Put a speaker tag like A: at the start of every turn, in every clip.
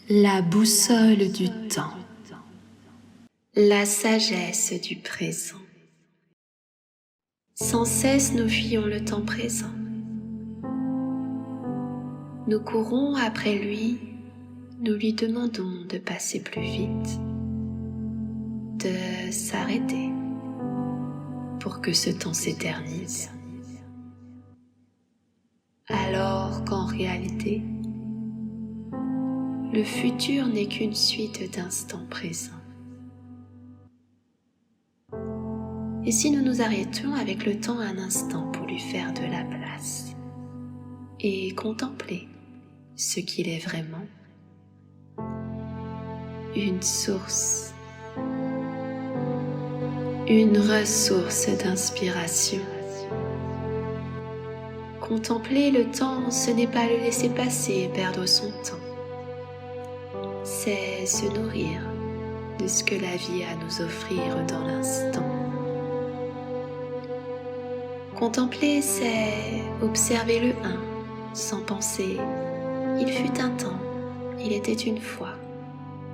A: La boussole du temps. La sagesse du présent. Sans cesse nous fuyons le temps présent. Nous courons après lui, nous lui demandons de passer plus vite, de s'arrêter pour que ce temps s'éternise. Alors qu'en réalité, le futur n'est qu'une suite d'instants présents. Et si nous nous arrêtions avec le temps un instant pour lui faire de la place et contempler ce qu'il est vraiment, une source, une ressource d'inspiration. Contempler le temps, ce n'est pas le laisser passer et perdre son temps. C'est se nourrir de ce que la vie a à nous offrir dans l'instant. Contempler, c'est observer le un, sans penser « il fut un temps, il était une fois,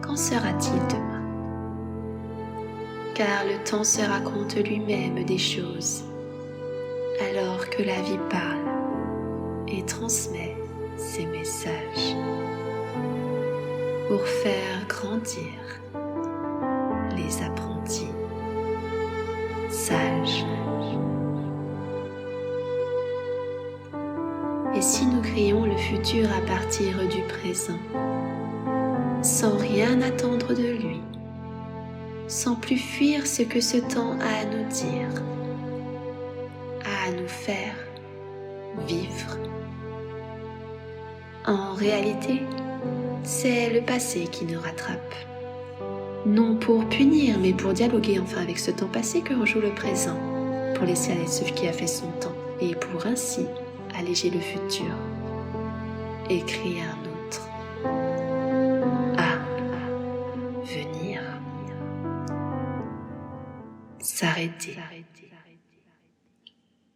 A: qu'en sera-t-il demain ?» Car le temps se raconte lui-même des choses, alors que la vie parle et transmet ses messages pour faire grandir les apprentis sages. Et si nous créons le futur à partir du présent, sans rien attendre de lui, sans plus fuir ce que ce temps a à nous dire, a à nous faire vivre. En réalité, c'est le passé qui nous rattrape. Non pour punir, mais pour dialoguer enfin avec ce temps passé que rejoue le présent, pour laisser aller ce qui a fait son temps, et pour ainsi alléger le futur et créer un autre à venir. S'arrêter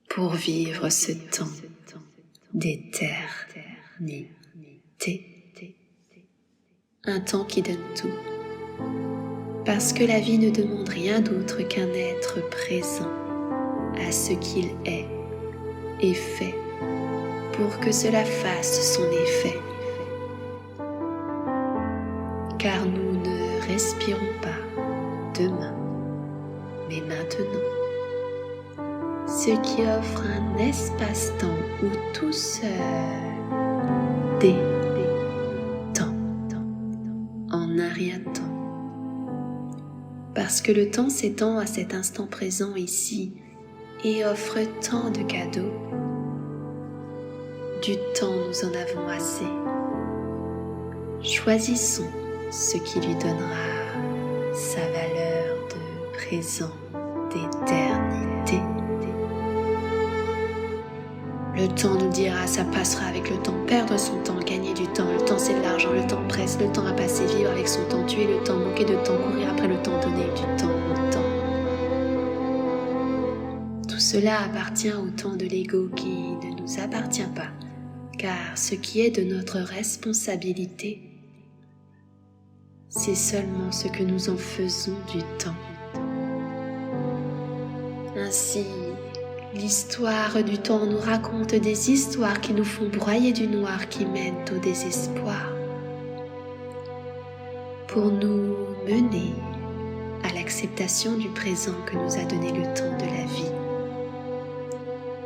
A: pour vivre ce temps d'éternité. Un temps qui donne tout, parce que la vie ne demande rien d'autre qu'un être présent à ce qu'il est et fait pour que cela fasse son effet. Car nous ne respirons pas demain, mais maintenant. Ce qui offre un espace-temps où tout se détend en un rien de temps. Parce que le temps s'étend à cet instant présent ici et offre tant de cadeaux. Du temps nous en avons assez. Choisissons ce qui lui donnera sa valeur de présent, d'éternité. Le temps nous dira, ça passera avec le temps, perdre son temps, gagner du temps, le temps c'est de l'argent, le temps presse, le temps à passer, vivre avec son temps, tuer le temps, manquer de temps, courir après le temps, donner du temps au temps. Tout cela appartient au temps de l'ego qui ne nous appartient pas, car ce qui est de notre responsabilité, c'est seulement ce que nous en faisons du temps. Ainsi, l'histoire du temps nous raconte des histoires qui nous font broyer du noir qui mènent au désespoir pour nous mener à l'acceptation du présent que nous a donné le temps de la vie.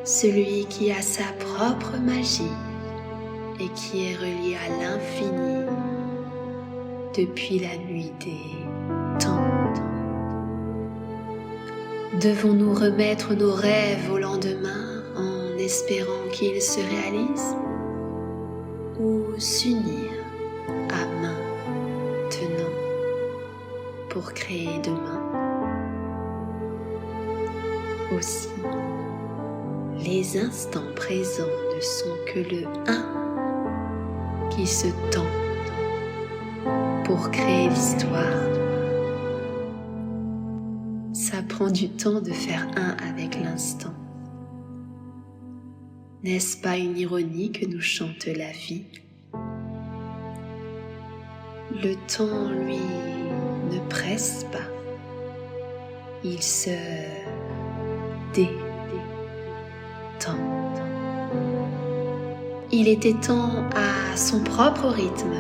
A: Celui qui a sa propre magie et qui est relié à l'infini depuis la nuit des temps. Devons-nous remettre nos rêves au lendemain en espérant qu'ils se réalisent ou s'unir à main tenant pour créer demain? Aussi, les instants présents ne sont que le un qui se tend pour créer l'histoire. Ça prend du temps de faire un avec l'instant. N'est-ce pas une ironie que nous chante la vie ? Le temps, lui, ne presse pas. Il se détend. Il était temps à son propre rythme.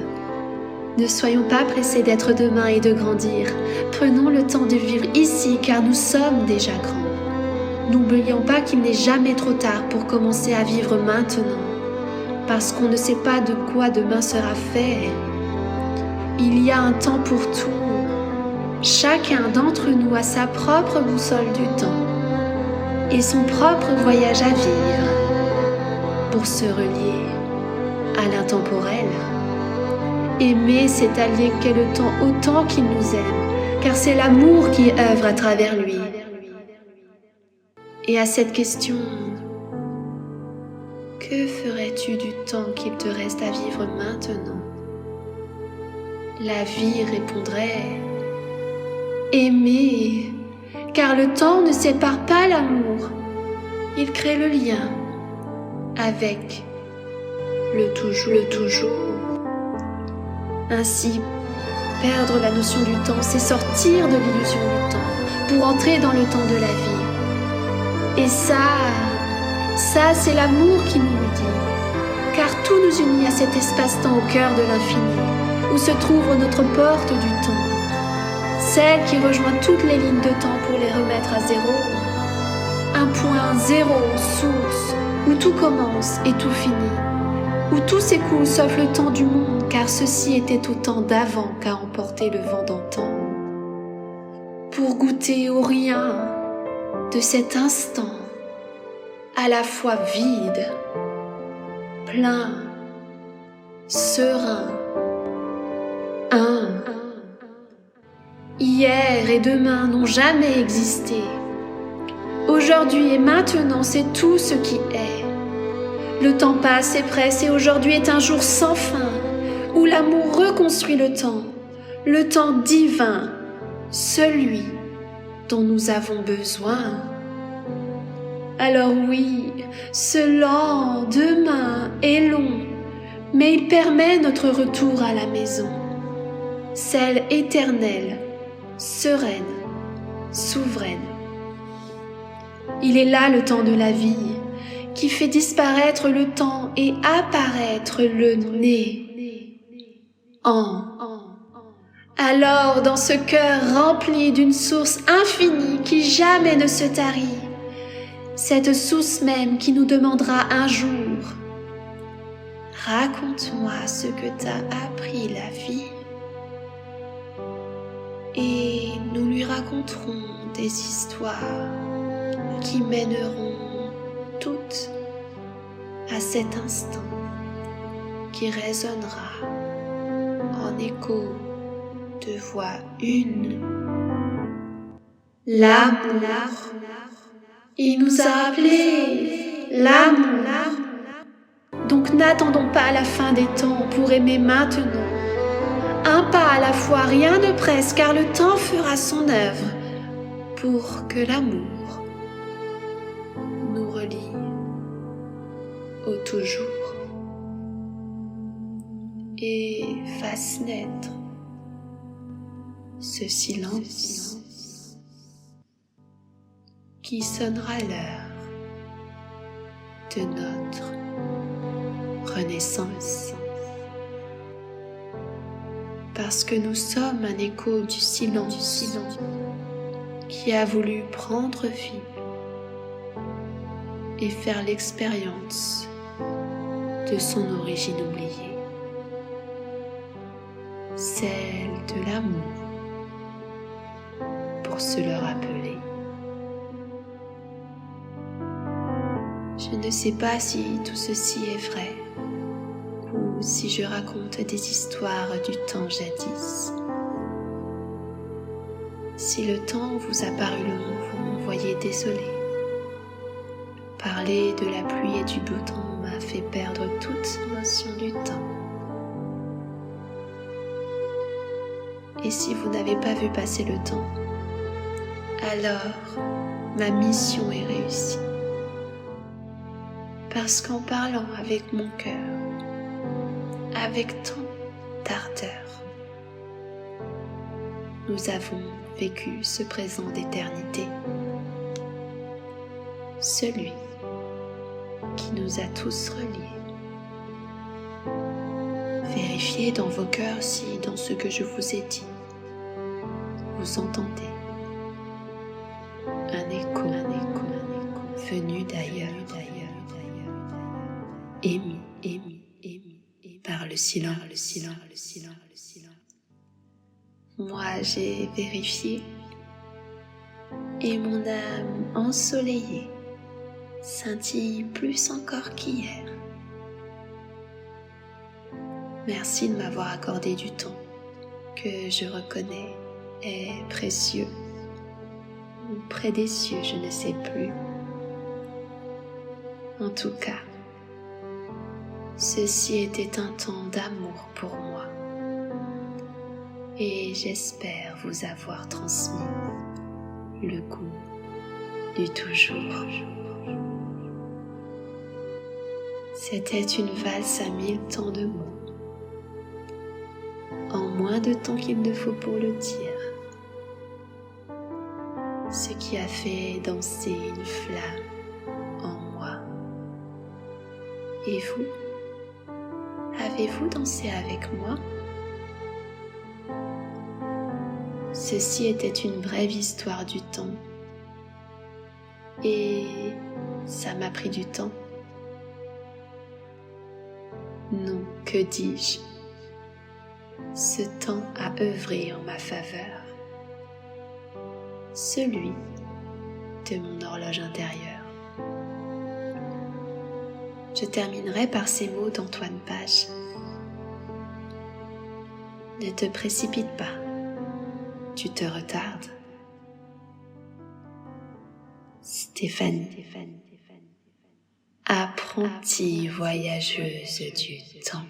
A: Ne soyons pas pressés d'être demain et de grandir. Prenons le temps de vivre ici car nous sommes déjà grands. N'oublions pas qu'il n'est jamais trop tard pour commencer à vivre maintenant. Parce qu'on ne sait pas de quoi demain sera fait. Il y a un temps pour tout. Chacun d'entre nous a sa propre boussole du temps et son propre voyage à vivre pour se relier à l'intemporel. Aimer, c'est allier qu'est le temps autant qu'il nous aime, car c'est l'amour qui œuvre à travers lui. Et à cette question, que ferais-tu du temps qu'il te reste à vivre maintenant? La vie répondrait, aimer, car le temps ne sépare pas l'amour, il crée le lien avec le toujours. Ainsi, perdre la notion du temps, c'est sortir de l'illusion du temps pour entrer dans le temps de la vie. Et ça c'est l'amour qui nous le dit, car tout nous unit à cet espace-temps au cœur de l'infini, où se trouve notre porte du temps, celle qui rejoint toutes les lignes de temps pour les remettre à zéro. Un point zéro, source, où tout commence et tout finit, où tout s'écoule sauf le temps du monde, car ceci était au temps d'avant qu'a emporté le vent d'antan. Pour goûter au rien de cet instant, à la fois vide, plein, serein, un. Hier et demain n'ont jamais existé. Aujourd'hui et maintenant, c'est tout ce qui est. Le temps passe et presse et aujourd'hui est un jour sans fin, où l'amour reconstruit le temps divin, celui dont nous avons besoin. Alors oui, ce lendemain est long, mais il permet notre retour à la maison, celle éternelle, sereine, souveraine. Il est là le temps de la vie, qui fait disparaître le temps et apparaître le néant. Alors, dans ce cœur rempli d'une source infinie qui jamais ne se tarit, cette source même qui nous demandera un jour « Raconte-moi ce que t'a appris la vie » et nous lui raconterons des histoires qui mèneront toutes à cet instant qui résonnera en écho de voix une. L'amour. Il nous a appelés l'amour. Donc n'attendons pas la fin des temps pour aimer maintenant. Un pas à la fois, rien ne presse, car le temps fera son œuvre pour que l'amour nous relie au toujours et fasse naître ce silence qui sonnera l'heure de notre renaissance. Parce que nous sommes un écho du silence qui a voulu prendre vie et faire l'expérience de son origine oubliée, celle de l'amour, pour se le rappeler. Je ne sais pas si tout ceci est vrai, ou si je raconte des histoires du temps jadis. Si le temps vous a paru long, vous m'envoyez désolé. Parler de la pluie et du beau temps m'a fait perdre toute notion du temps. Et si vous n'avez pas vu passer le temps, alors ma mission est réussie. Parce qu'en parlant avec mon cœur, avec tant d'ardeur, nous avons vécu ce présent d'éternité, celui qui nous a tous reliés. Vérifiez dans vos cœurs si dans ce que je vous ai dit, vous entendez un écho venu d'ailleurs, émis par le silence. Moi j'ai vérifié et mon âme ensoleillée scintille plus encore qu'hier. Merci de m'avoir accordé du temps que je reconnais est précieux ou près des cieux, je ne sais plus. En tout cas, ceci était un temps d'amour pour moi et j'espère vous avoir transmis le goût du toujours. C'était une valse à 1000 temps de mots, en moins de temps qu'il ne faut pour le dire, ce qui a fait danser une flamme en moi. Et vous, avez-vous dansé avec moi? Ceci était une brève histoire du temps, et ça m'a pris du temps. Non, que dis-je? Ce temps a œuvré en ma faveur, celui de mon horloge intérieure. Je terminerai par ces mots d'Antoine Page. Ne te précipite pas, tu te retardes. Stéphanie, apprentie voyageuse du temps.